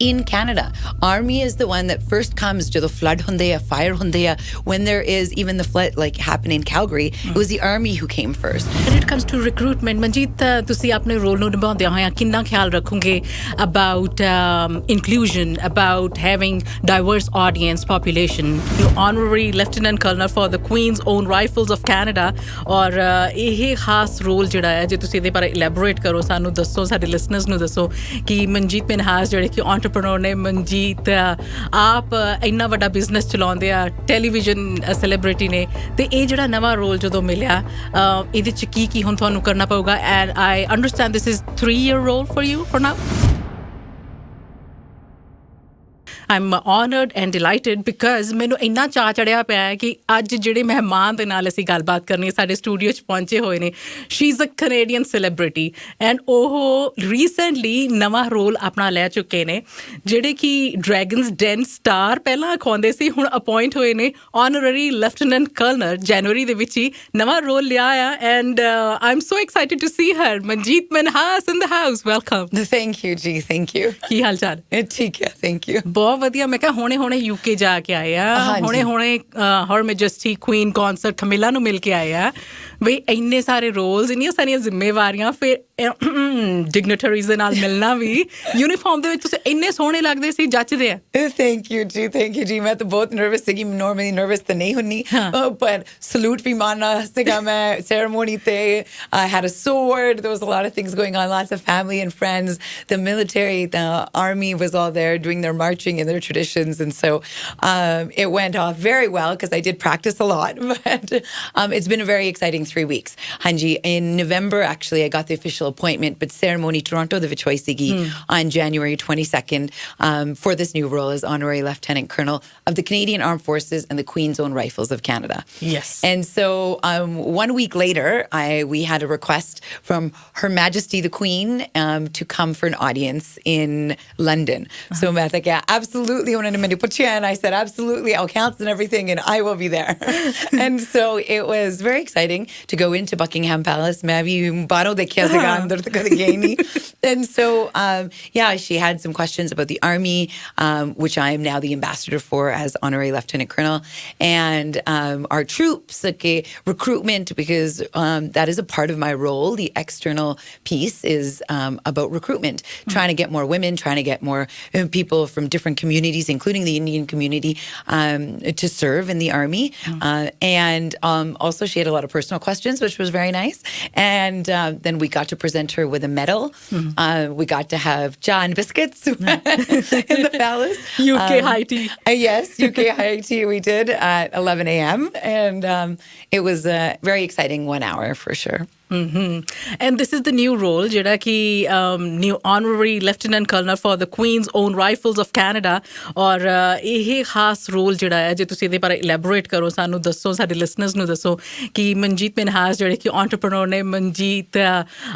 in Canada. Army is the one that first comes to the flood hunde ya, fire hunde ya. When there is even the flood like happened in Calgary, it was the army who came first. When it comes to recruitment, Manjit, ਤੁਸੀਂ ਆਪਣੇ role ਨੂੰ ਨਿਭਾਉਂਦੇ ਹੋਇਆ ਕਿੰਨਾ ਖਿਆਲ ਰੱਖੋਗੇ about inclusion, about having diverse audience population? You honorary lieutenant colonel for the Queen's Own Rifles of Canada, ਔਰ ਇਹ ਖਾਸ ਰੋਲ ਜਿਹੜਾ ਹੈ ਜੇ ਤੁਸੀਂ ਇਹਦੇ ਬਾਰੇ ਇਲੈਬੋਰੇਟ ਕਰੋ, ਸਾਨੂੰ ਦੱਸੋ, ਸਾਡੇ ਲਿਸਨਰਸ ਨੂੰ ਦੱਸੋ ਕਿ ਮਨਜੀਤ ਮਿਨਹਾਸ ਜਿਹੜੇ ਕਿ entrepreneur ਨੇ, ਮਨਜੀਤ ਆਪ ਇੰਨਾ ਵੱਡਾ ਬਿਜ਼ਨਸ ਚਲਾਉਂਦੇ ਆ, ਟੈਲੀਵਿਜ਼ਨ ਸੈਲੀਬ੍ਰਿਟੀ ਨੇ, ਤੇ ਇਹ ਜਿਹੜਾ ਨਵਾਂ ਰੋਲ ਜਦੋਂ ਮਿਲਿਆ ਇਹਦੇ 'ਚ ਕੀ ਹੁਣ ਤੁਹਾਨੂੰ ਕਰਨਾ ਪਊਗਾ? And I understand this is 3-year role for you for now. I'm honored and delighted because ਮੈਨੂੰ ਇੰਨਾ ਚਾਅ ਚੜਿਆ ਪਿਆ ਹੈ ਕਿ ਅੱਜ ਜਿਹੜੇ ਮਹਿਮਾਨ ਦੇ ਨਾਲ ਅਸੀਂ ਗੱਲਬਾਤ ਕਰਨੀ ਸਾਡੇ ਸਟੂਡੀਓ 'ਚ ਪਹੁੰਚੇ ਹੋਏ ਨੇ, she is a Canadian celebrity and ਉਹ ਰੀਸੈਂਟਲੀ ਨਵਾਂ ਰੋਲ ਆਪਣਾ ਲੈ ਚੁੱਕੇ ਨੇ, ਜਿਹੜੇ ਕਿ ਡਰੈਗਨਸ ਡੈਨ ਸਟਾਰ ਪਹਿਲਾਂ ਅਖਾਉਂਦੇ ਸੀ, ਹੁਣ ਅਪੋਇੰਟ ਹੋਏ ਨੇ ਆਨਰਰੀ ਲੈਫਟੀਨੈਂਟ ਕਰਨਲ। ਜਨਵਰੀ ਦੇ ਵਿੱਚ ਹੀ ਨਵਾਂ ਰੋਲ ਲਿਆ ਆ and I am so excited to see her. Manjit Minhas in the house, welcome. Thank you, G. Thank you. ਕੀ ਹਾਲ ਚਾਲ? ਠੀਕ ਹੈ, thank you. ਬਹੁਤ ਵਧੀਆ। ਮੈਂ ਕਿਹਾ ਹੁਣੇ ਯੂਕੇ ਜਾ ਕੇ ਆਏ ਆ, ਹੁਣੇ ਹਰ ਮੈਜੈਸਟੀ ਕੁਈਨ ਕੌਂਸਰਟ ਕਮਿਲਾ ਨੂੰ ਮਿਲ ਕੇ ਆਏ ਆ। ਬਈ ਇੰਨੇ ਸਾਰੇ ਰੋਲਸ, ਇੰਨੀਆਂ ਸਾਰੀਆਂ ਜ਼ਿੰਮੇਵਾਰੀਆਂ, ਫਿਰ ਡਿਗਨਿਟਰੀਜ਼ ਦੇ ਨਾਲ ਮਿਲਣਾ ਵੀ, ਯੂਨੀਫਾਰਮ ਦੇ ਵਿੱਚ ਤੁਸੀਂ ਇੰਨੇ ਸੋਹਣੇ ਲੱਗਦੇ ਸੀ, ਜੱਚਦੇ ਆ। ਥੈਂਕ ਯੂ ਜੀ। ਮੈਂ ਤਾਂ ਬਹੁਤ ਨਰਵਸ ਸੀਗੀ, ਨਾਰਮਲੀ ਨਰਵਸ ਤਾਂ ਨਹੀਂ ਹੁੰਦੀ, ਪਰ ਸਲੂਟ ਵੀ ਮਾਰਨਾ ਸੀਗਾ ਮੈਂ ਸੈਰੇਮੋਨੀ ਤੇ। I had a sword, there was a lot of things going on, lots of family and friends, the military, the army was all there doing their marching and their traditions, and so it went off very well because I did practice a lot, but it's been a very exciting 3 weeks. Hanji, in November actually I got the official appointment, but ceremony Toronto the choice sigi on January 22nd for this new role as honorary lieutenant colonel of the Canadian Armed Forces and the Queen's Own Rifles of Canada. Yes. And so 1 week later we had a request from Her Majesty the Queen to come for an audience in London. So I thought, yeah, absolutely wanted to put you in. I said, absolutely, I'll cancel and everything and I will be there. And so it was very exciting to go into Buckingham Palace. And so, yeah, she had some questions about the army, which I am now the ambassador for as honorary lieutenant colonel, and our troops, recruitment, because that is a part of my role. The external piece is about recruitment, trying to get more women, trying to get more people from different communities, including the Indian community, to serve in the army. And also she had a lot of personal questions, which was very nice. And then we got to present her with a medal. We got to have cha and biscuits in the palace. UK high tea. Yes, UK high tea we did at 11 a.m. And it was a very exciting 1 hour for sure. And this is the new role, ਜਿਹੜਾ ਕਿ new honorary lieutenant colonel for the Queen's Own Rifles of Canada, ਔਰ ਇਹ ਖਾਸ role ਜਿਹੜਾ ਹੈ ਜੇ ਤੁਸੀਂ ਇਹਦੇ ਬਾਰੇ ਇਲੈਬੋਰੇਟ ਕਰੋ, ਸਾਨੂੰ ਦੱਸੋ, ਸਾਡੇ ਲਿਸਨਰਸ ਨੂੰ ਦੱਸੋ ਕਿ ਮਨਜੀਤ ਮਿਨਹਾਸ ਜਿਹੜੇ ਕਿ entrepreneur ਨੇ, ਮਨਜੀਤ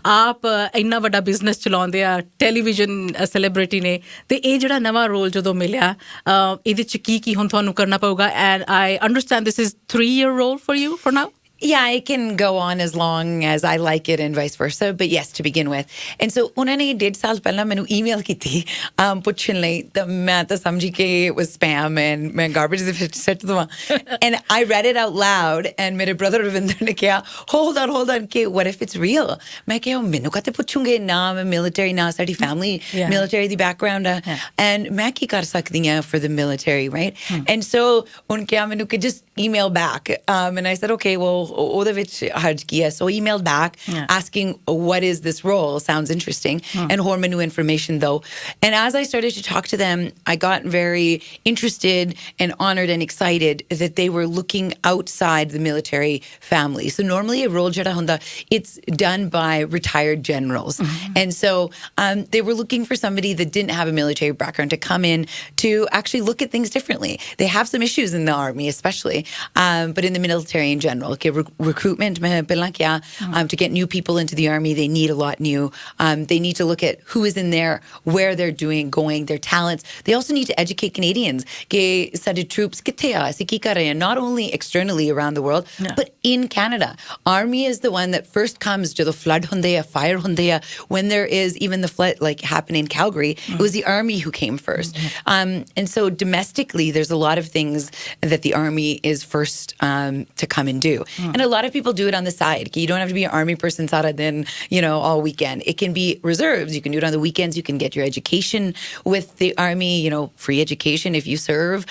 ਆਪ ਇੰਨਾ ਵੱਡਾ ਬਿਜ਼ਨਸ ਚਲਾਉਂਦੇ ਆ, ਟੈਲੀਵਿਜ਼ਨ ਸੈਲੀਬ੍ਰਿਟੀ ਨੇ, ਤੇ ਇਹ ਜਿਹੜਾ ਨਵਾਂ ਰੋਲ ਜਦੋਂ ਮਿਲਿਆ ਇਹਦੇ 'ਚ ਕੀ ਹੁਣ ਤੁਹਾਨੂੰ ਕਰਨਾ ਪਊਗਾ? And I understand this is 3-year role for you for now. Yeah, it can go on as long as I like it and vice versa. But yes, to begin with. And so, unhone 1.5 saal pehla mainu email kiti puchhin lai, ta main ta samjhi ke it was spam and main garbage set to the and I read it out loud and mere brother Ravinder ne kiya, hold on, ke what if it's real? Main kiya mainu kate puchunge na, main military na, sadi family military di background and main ki kar sakdi ha for the military, right? And so un kiya mainu ke just email back and I said, okay, well, ਉਹਦੇ ਵਿੱਚ ਹਰਜ ਕੀ ਹੈ, so emailed back asking what is this role, sounds interesting, and ਹੋਰ ਮੈਨੂੰ information though. And as I started to talk to them, I got very interested and honored and excited that they were looking outside the military family. So normally a role ਜਿਹੜਾ ਹੁੰਦਾ, it's done by retired generals, and so they were looking for somebody that didn't have a military background to come in to actually look at things differently. They have some issues in the army especially, but in the military in general, recruitment, to get new people into the Army, they need a lot new. They need to look at who is in there, where they're going, their talents. They also need to educate Canadians. ਸਾਡੇ troops ਕਿੱਥੇ ਆ, ਅਸੀਂ ਕੀ ਕਰ ਰਹੇ ਹਾਂ, not only externally around the world, but in Canada. Army is the one that first comes to the flood hunde a fire hunde a, when there is even the flood like happened in Calgary, it was the Army who came first. And so domestically, there's a lot of things that the Army is first to come and do. And a lot of people do it on the side. You don't have to be an Army person Sara then, all weekend. It can be reserves. You can do it on the weekends. You can get your education with the Army, free education if you serve.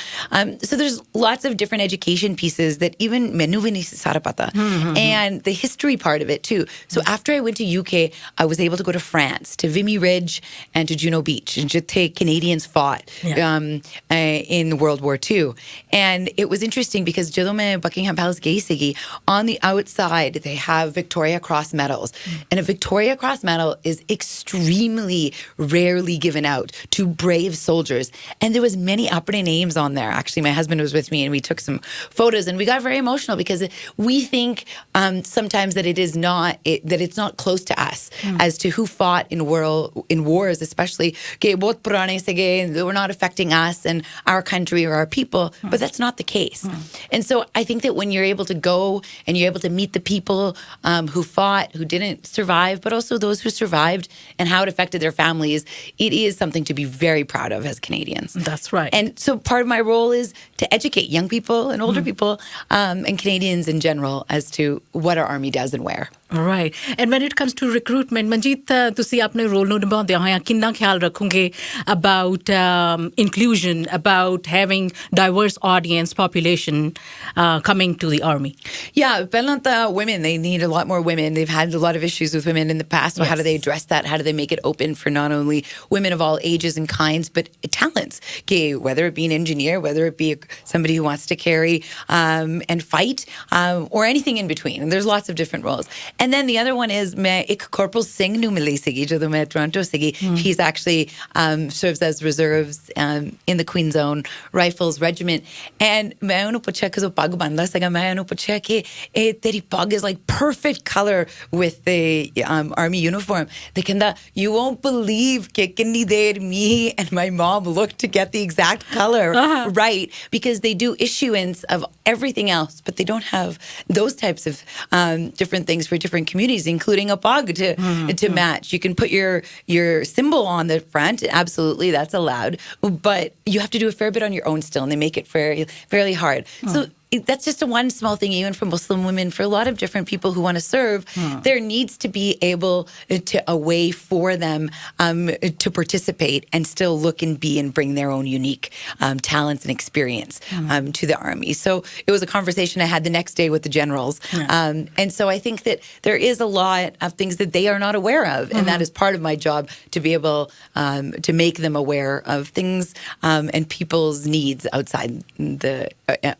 So there's lots of different education pieces that even menu vi nahi sara pata. And the history part of it too. So after I went to UK, I was able to go to France, to Vimy Ridge and to Juno Beach, and jithe Canadians fought in World War II. And it was interesting because ਜਦੋਂ ਮੈਂ Buckingham Palace ਗਈ ਸੀਗੀ, on the outside they have Victoria Cross medals. And a Victoria Cross medal is extremely rarely given out to brave soldiers. And there was many ਆਪਣੇ names on there. Actually, my husband was with me and we took some photos and we got very emotional because we think sometimes that that it's not close to us as to who fought in wars, especially they were not affecting us and our country or our people, but that's not the case. And so I think that when you're able to go and you're able to meet the people who fought, who didn't survive, but also those who survived and how it affected their families, it is something to be very proud of as Canadians. That's right. And so part of my role is to educate young people and older people and Canadians in general as to what our Army does and where. All right. And when it comes to recruitment, Manjit, ਤੁਸੀਂ ਆਪਣੇ role ਨੂੰ ਨਿਭਾਉਂਦੇ ਹੋਇਆ ਕਿੰਨਾ ਖਿਆਲ ਰੱਖੋਗੇ about inclusion, about having diverse audience population coming to the Army? Yeah, ਪਹਿਲਾਂ ਤਾਂ women, they need a lot more women. They've had a lot of issues with women in the past. So how do they address that? How do they make it open for not only women of all ages and kinds, but talents? Whether it be an engineer, whether it be somebody who wants to carry and fight, or anything in between. And there's lots of different roles. And then the other one is मैं एक Corporal Singh ਨੂੰ ਮਿਲੀ ਸੀਗੀ ਜਦੋਂ ਮੈਂ Toronto ਸੀਗੀ. He's actually serves as reserves in the Queen's Own Rifles Regiment. And ਮੈਂ ਉਹਨੂੰ ਪੁੱਛਿਆ ਕਿ ਉਹ ਪੱਗ ਬੰਨ੍ਹਦਾ ਸੀਗਾ, ਮੈਂ ਉਹਨੂੰ ਪੁੱਛਿਆ ਕਿ ਤੇਰੀ pug is like perfect color with the Army uniform. They ਕਹਿੰਦਾ, you won't believe ਕਿ ਕਿੰਨੀ ਦੇਰ me and my mom looked to get the exact color right, because they do issuance of everything else, but they don't have those types of different things for different communities, including a pug to match. You can put your symbol on the front. Absolutely, that's allowed. But you have to do a fair bit on your own still, and they make it fairly hard. So that's just one small thing, even for Muslim women. For a lot of different people who want to serve, there needs to be a way for them to participate and still look and be and bring their own unique talents and experience to the Army. So it was a conversation I had the next day with the generals. And so I think that there is a lot of things that they are not aware of. And that is part of my job, to be able to make them aware of things and people's needs outside the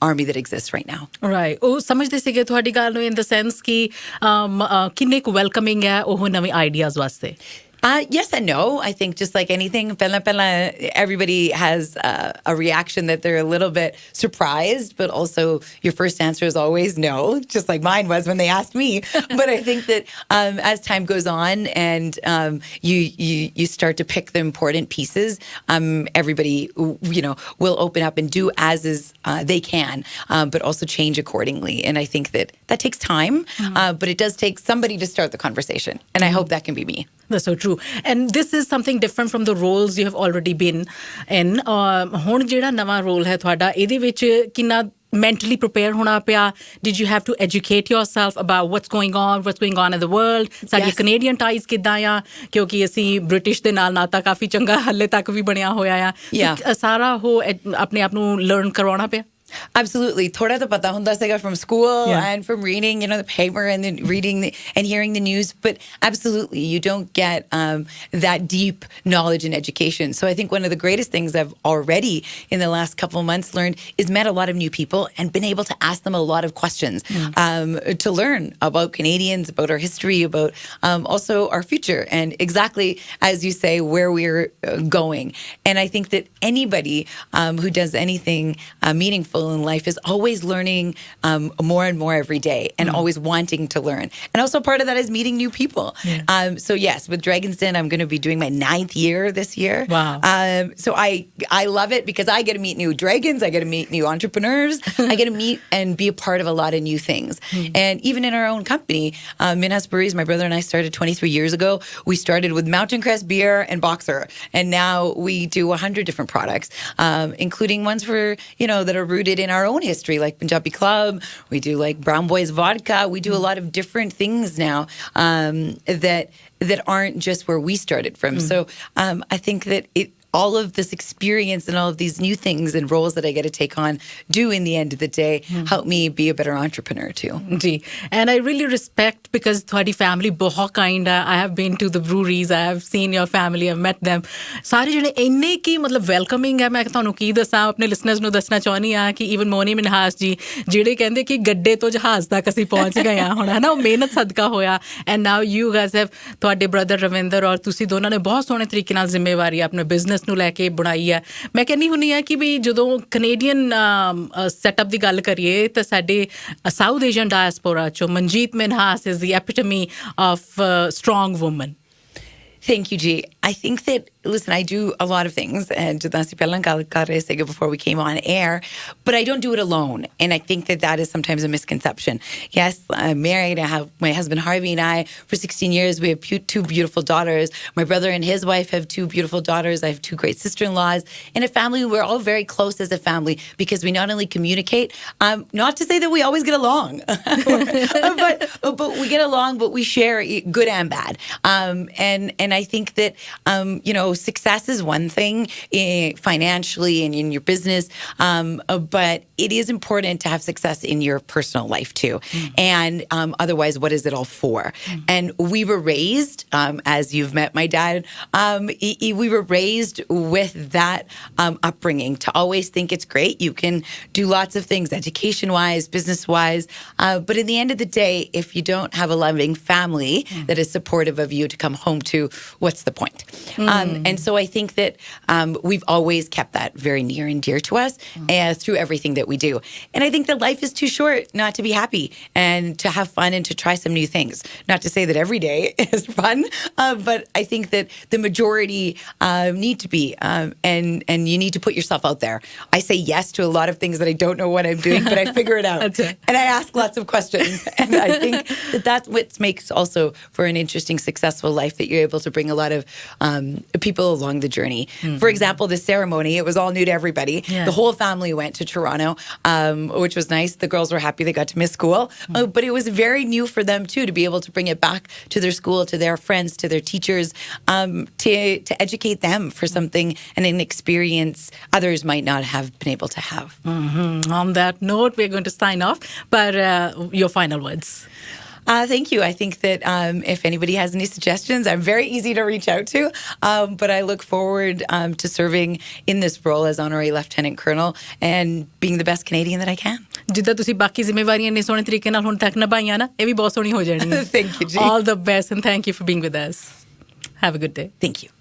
Army that exists right now. Right. ਉਹ ਸਮਝਦੇ ਸੀਗੇ ਤੁਹਾਡੀ ਗੱਲ ਨੂੰ in the sense ਕਿ ਕਿੰਨੇ ਕੁ welcoming ਹੈ ਉਹ ਨਵੇਂ ideas ਵਾਸਤੇ? Yes and no. I think just like anything, everybody has a reaction that they're a little bit surprised, but also your first answer is always no, just like mine was when they asked me. But I think that as time goes on and you start to pick the important pieces, everybody will open up and do as is they can, but also change accordingly. And I think that takes time, but it does take somebody to start the conversation, and I hope that can be me. That's so true. And this is something different from the roles you have already been in. ਹੁਣ ਜਿਹੜਾ ਨਵਾਂ role ਹੈ ਤੁਹਾਡਾ, ਇਹਦੇ ਵਿੱਚ ਕਿੰਨਾ mentally prepared hona pya? Did you have to educate yourself about what's going on in the world? Saadi Canadian ties ਕਿੱਦਾਂ ਆ, ਕਿਉਂਕਿ ਅਸੀਂ British ਦੇ ਨਾਲ ਨਾਤਾ ਕਾਫੀ ਚੰਗਾ ਹਾਲੇ ਤੱਕ ਵੀ ਬਣਿਆ ਹੋਇਆ ਆ. ਸਾਰਾ ਉਹ ਆਪਣੇ ਆਪ ਨੂੰ learn ਕਰਵਾਉਣਾ ਪਿਆ? Absolutely. Thoda to pata hunda sega from school and from reading, the paper and then reading and hearing the news. But absolutely, you don't get that deep knowledge and education. So I think one of the greatest things I've already in the last couple of months learned is met a lot of new people and been able to ask them a lot of questions to learn about Canadians, about our history, about also our future, and exactly, as you say, where we're going. And I think that anybody who does anything meaningful goal in life is always learning more and more every day and always wanting to learn. And also part of that is meeting new people. Yeah. So yes, with Dragon's Den, I'm going to be doing my 9th year this year. Wow. So I love it because I get to meet new dragons. I get to meet new entrepreneurs. I get to meet and be a part of a lot of new things. And even in our own company, Minhas Breweries, my brother and I started 23 years ago. We started with Mountain Crest beer and Boxer. And now we do 100 different products, including ones for, that are rooted in our own history, like Punjabi Club. We do like Brown Boys vodka. We do a lot of different things now that aren't just where we started from. So I think that all of this experience and all of these new things and roles that I get to take on do, in the end of the day, help me be a better entrepreneur too. Ji. And I really respect because ਤੁਹਾਡੀ family ਬਹੁਤ kind ਆ. I have been to the breweries. I have seen your family. I've met them. ਸਾਰੇ ਜਿਹੜੇ ਇੰਨੇ ਕੀ ਮਤਲਬ welcoming ਹੈ ਮੈਂ ਤੁਹਾਨੂੰ ਕੀ ਦੱਸਾਂ ਆਪਣੇ ਲਿਸਨਰਸ ਨੂੰ ਦੱਸਣਾ ਚਾਹੁੰਦੀ ਆ ਕਿ ਈਵਨ ਮੋਨੀ ਮਿਨਹਾਸ ਜੀ ਜਿਹੜੇ ਕਹਿੰਦੇ ਕਿ ਗੱਡੇ ਤੋਂ ਜਹਾਜ਼ ਤੱਕ ਅਸੀਂ ਪਹੁੰਚ ਗਏ ਆ ਹੁਣ ਹੈ ਨਾ ਉਹ ਮਿਹਨਤ ਸਦਕਾ ਹੋਇਆ and now you guys have ਤੁਹਾਡੇ ਬ੍ਰਦਰ ਰਵਿੰਦਰ ਔਰ ਤੁਸੀਂ ਦੋਨਾਂ ਨੇ ਬਹੁਤ ਸੋਹਣੇ ਤਰੀਕੇ ਨਾਲ ਜ਼ਿੰਮੇਵਾਰੀ ਆਪਣੇ ਬਿਜ਼ਨਸ ਨੂੰ ਲੈ ਕੇ ਬਣਾਈ ਹੈ ਮੈਂ ਕਹਿੰਦੀ ਹੁੰਦੀ ਹਾਂ ਕਿ ਵੀ ਜਦੋਂ ਕੈਨੇਡੀਅਨ ਸੈਟਅਪ ਦੀ ਗੱਲ ਕਰੀਏ ਤਾਂ ਸਾਡੇ ਸਾਊਥ ਏਸ਼ੀਅਨ ਡਾਇਸਪੋਰਾ 'ਚੋਂ Manjeet Minhas is the epitome of strong woman Thank you, G. I think that, listen, I do a lot of things, and before we came on air, but I don't do it alone. And I think that is sometimes a misconception. Yes, I'm married. I have my husband, Harvey, and I, for 16 years, we have 2 beautiful daughters. My brother and his wife have 2 beautiful daughters. I have 2 great sister-in-laws. In a family, we're all very close as a family because we not only communicate, not to say that we always get along, but we get along, but we share good and bad. And I think that, success is one thing financially and in your business, but it is important to have success in your personal life too. And otherwise, what is it all for? And we were raised, as you've met my dad, we were raised with that upbringing to always think it's great. You can do lots of things, education-wise, business-wise, but in the end of the day, if you don't have a loving family that is supportive of you to come home to, what's the point? And so I think that we've always kept that very near and dear to us through everything that we do. And I think that life is too short not to be happy and to have fun and to try some new things. Not to say that every day is fun, but I think that the majority need to be, and you need to put yourself out there. I say yes to a lot of things that I don't know what I'm doing, but I figure it out. And I ask lots of questions. And I think that that's what makes also for an interesting, successful life, that you're able to bring a lot of people along the journey. For example, the ceremony, it was all new to everybody. Yeah. The whole family went to Toronto, which was nice. The girls were happy they got to miss school. But it was very new for them, too, to be able to bring it back to their school, to their friends, to their teachers, to educate them for something and an experience others might not have been able to have. On that note, we're going to sign off. But your final words. Thank you. I think that if anybody has any suggestions, I'm very easy to reach out to. But I look forward to serving in this role as Honorary Lieutenant Colonel and being the best Canadian that I can. ਜਿੱਦਾਂ ਤੁਸੀਂ ਬਾਕੀ ਜ਼ਿੰਮੇਵਾਰੀਆਂ ਇੰਨੇ ਸੋਹਣੇ ਤਰੀਕੇ ਨਾਲ ਹੁਣ ਤੱਕ ਨਿਭਾਈਆਂ ਨਾ ਇਹ ਵੀ ਬਹੁਤ ਸੋਹਣੀ ਹੋ ਜਾਣੀ ਹੈ Thank you, G. All the best and thank you for being with us. Have a good day. Thank you.